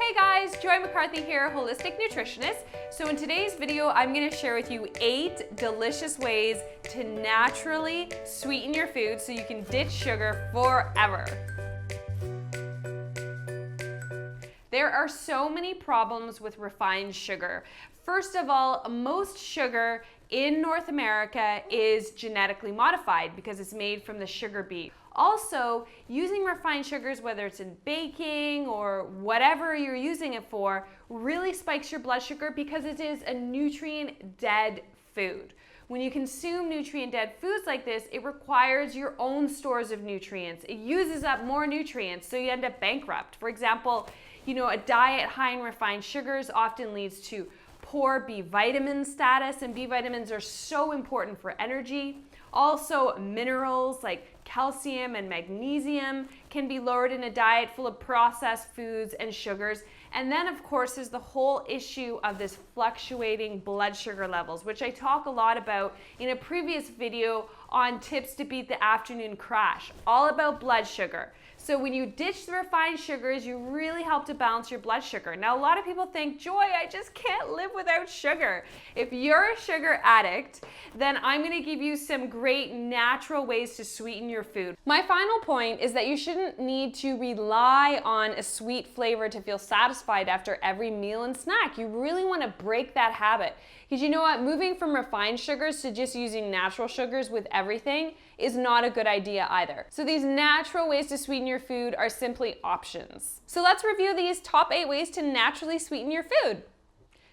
Hey guys, Joy McCarthy here, holistic nutritionist. So in today's video, I'm going to share with you 8 delicious ways to naturally sweeten your food so you can ditch sugar forever. There are so many problems with refined sugar. First of all, most sugar in North America is genetically modified because it's made from the sugar beet. Also, using refined sugars, whether it's in baking or whatever you're using it for, really spikes your blood sugar because it is a nutrient-dead food. When you consume nutrient-dead foods like this, it requires your own stores of nutrients. It uses up more nutrients, so you end up bankrupt. For example, a diet high in refined sugars often leads to poor B vitamin status, and B vitamins are so important for energy. Also, minerals like calcium and magnesium can be lowered in a diet full of processed foods and sugars. And then, of course, is the whole issue of this fluctuating blood sugar levels, which I talk a lot about in a previous video on tips to beat the afternoon crash, all about blood sugar. So when you ditch the refined sugars, you really help to balance your blood sugar. Now, a lot of people think, Joy, I just can't live without sugar. If you're a sugar addict, then I'm going to give you some great natural ways to sweeten your food. My final point is that you shouldn't need to rely on a sweet flavor to feel satisfied after every meal and snack. You really want to break that habit. Because you know what? Moving from refined sugars to just using natural sugars with everything is not a good idea either. So these natural ways to sweeten your food are simply options. So let's review these top 8 ways to naturally sweeten your food.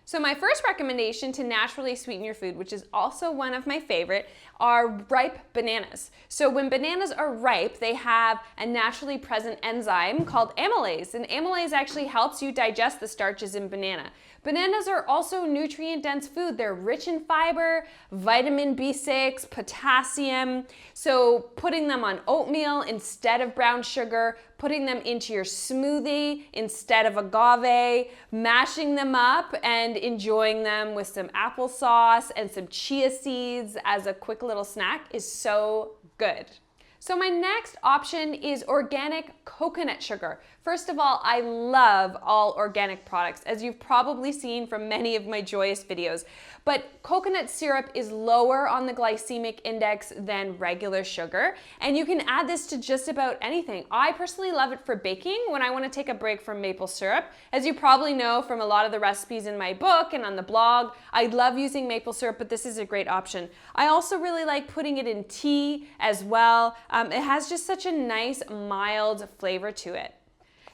So my first recommendation to naturally sweeten your food, which is also one of my favorite, are ripe bananas. So when bananas are ripe, they have a naturally present enzyme called amylase, and amylase actually helps you digest the starches in banana. Bananas are also nutrient-dense food. They're rich in fiber, vitamin B6, potassium. So putting them on oatmeal instead of brown sugar, putting them into your smoothie instead of agave, mashing them up and enjoying them with some applesauce and some chia seeds as a quick little snack is so good. So my next option is organic coconut sugar. First of all, I love all organic products, as you've probably seen from many of my Joyous videos. But coconut syrup is lower on the glycemic index than regular sugar, and you can add this to just about anything. I personally love it for baking when I want to take a break from maple syrup. As you probably know from a lot of the recipes in my book and on the blog, I love using maple syrup, but this is a great option. I also really like putting it in tea as well. It has just such a nice, mild flavor to it.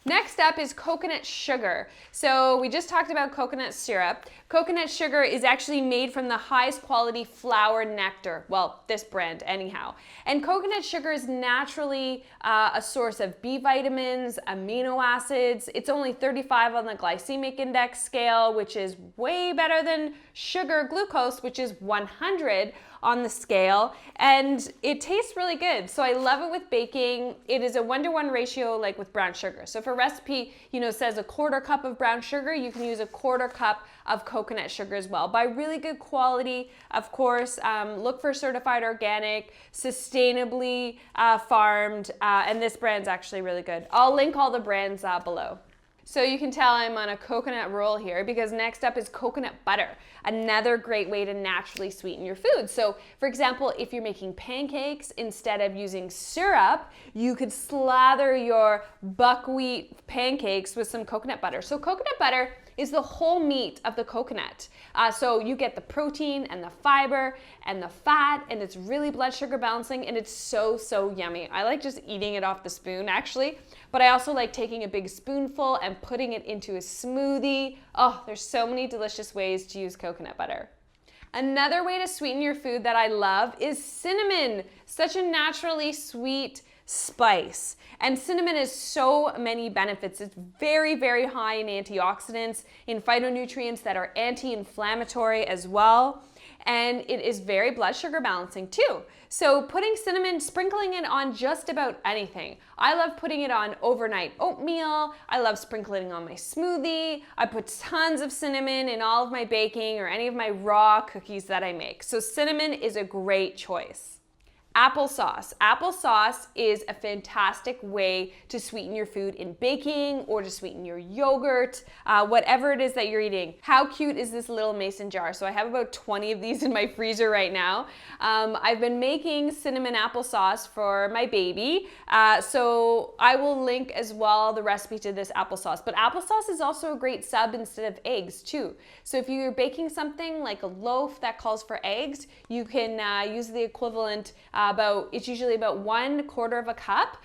Next up is coconut sugar. So we just talked about coconut syrup. Coconut sugar is actually made from the highest quality flower nectar. Well, this brand anyhow. And coconut sugar is naturally a source of B vitamins, amino acids. It's only 35 on the glycemic index scale, which is way better than sugar glucose, which is 100 on the scale, and it tastes really good. So I love it with baking. It is a 1-to-1 ratio like with brown sugar. So if a recipe, says a 1/4 cup of brown sugar, you can use a 1/4 cup of coconut sugar as well. Buy really good quality, of course. Look for certified organic, sustainably farmed, and this brand's actually really good. I'll link all the brands below. So you can tell I'm on a coconut roll here because next up is coconut butter, another great way to naturally sweeten your food. So for example, if you're making pancakes, instead of using syrup, you could slather your buckwheat pancakes with some coconut butter. So coconut butter is the whole meat of the coconut. So you get the protein and the fiber and the fat, and it's really blood sugar balancing, and it's so, so yummy. I like just eating it off the spoon actually, but I also like taking a big spoonful and putting it into a smoothie. Oh, there's so many delicious ways to use coconut butter. Another way to sweeten your food that I love is cinnamon. Such a naturally sweet spice. And cinnamon has so many benefits. It's very, very high in antioxidants, in phytonutrients that are anti-inflammatory as well. And it is very blood sugar balancing too. So putting cinnamon, sprinkling it on just about anything. I love putting it on overnight oatmeal. I love sprinkling it on my smoothie. I put tons of cinnamon in all of my baking or any of my raw cookies that I make. So cinnamon is a great choice. Applesauce. Applesauce is a fantastic way to sweeten your food in baking or to sweeten your yogurt, whatever it is that you're eating. How cute is this little mason jar? So I have about 20 of these in my freezer right now. I've been making cinnamon applesauce for my baby, so I will link as well the recipe to this applesauce. But applesauce is also a great sub instead of eggs too. So if you're baking something like a loaf that calls for eggs, you can use the equivalent. It's usually about 1/4 cup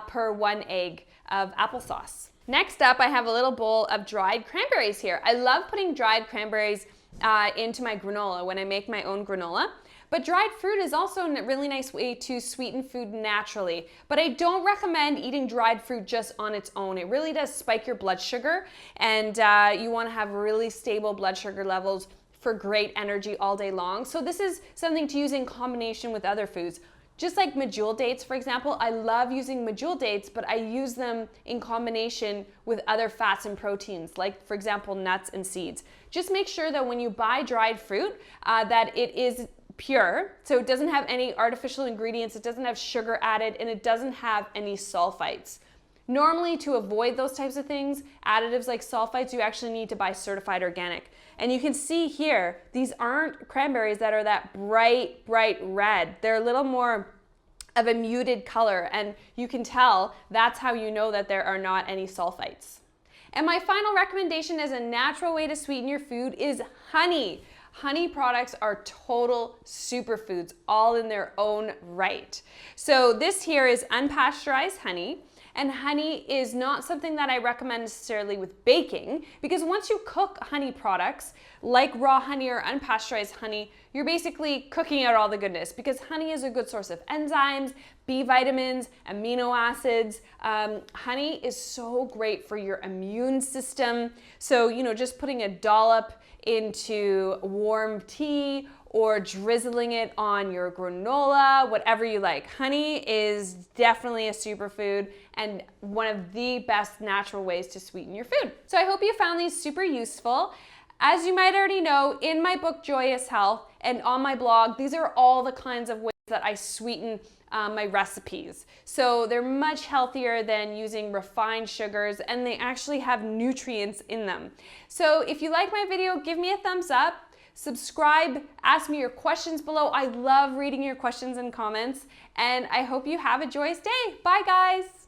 per 1 egg of applesauce. Next up, I have a little bowl of dried cranberries here. I love putting dried cranberries into my granola when I make my own granola. But dried fruit is also a really nice way to sweeten food naturally. But I don't recommend eating dried fruit just on its own. It really does spike your blood sugar, and you want to have really stable blood sugar levels for great energy all day long. So this is something to use in combination with other foods. Just like medjool dates, for example, I love using medjool dates, but I use them in combination with other fats and proteins, like for example, nuts and seeds. Just make sure that when you buy dried fruit, that it is pure, so it doesn't have any artificial ingredients, it doesn't have sugar added, and it doesn't have any sulfites. Normally, to avoid those types of things, additives like sulfites, you actually need to buy certified organic. And you can see here, these aren't cranberries that are that bright red. They're a little more of a muted color, and you can tell that's how you know that there are not any sulfites. And my final recommendation as a natural way to sweeten your food is honey. Honey products are total superfoods, all in their own right. So this here is unpasteurized honey. And honey is not something that I recommend necessarily with baking, because once you cook honey products, like raw honey or unpasteurized honey, you're basically cooking out all the goodness, because honey is a good source of enzymes, B vitamins, amino acids. Honey is so great for your immune system. So, just putting a dollop into warm tea or drizzling it on your granola, whatever you like. Honey is definitely a superfood and one of the best natural ways to sweeten your food. So I hope you found these super useful. As you might already know, in my book, Joyous Health, and on my blog, these are all the kinds of ways that I sweeten my recipes. So they're much healthier than using refined sugars, and they actually have nutrients in them. So if you like my video, give me a thumbs up. Subscribe, ask me your questions below. I love reading your questions and comments, and I hope you have a joyous day. Bye, guys.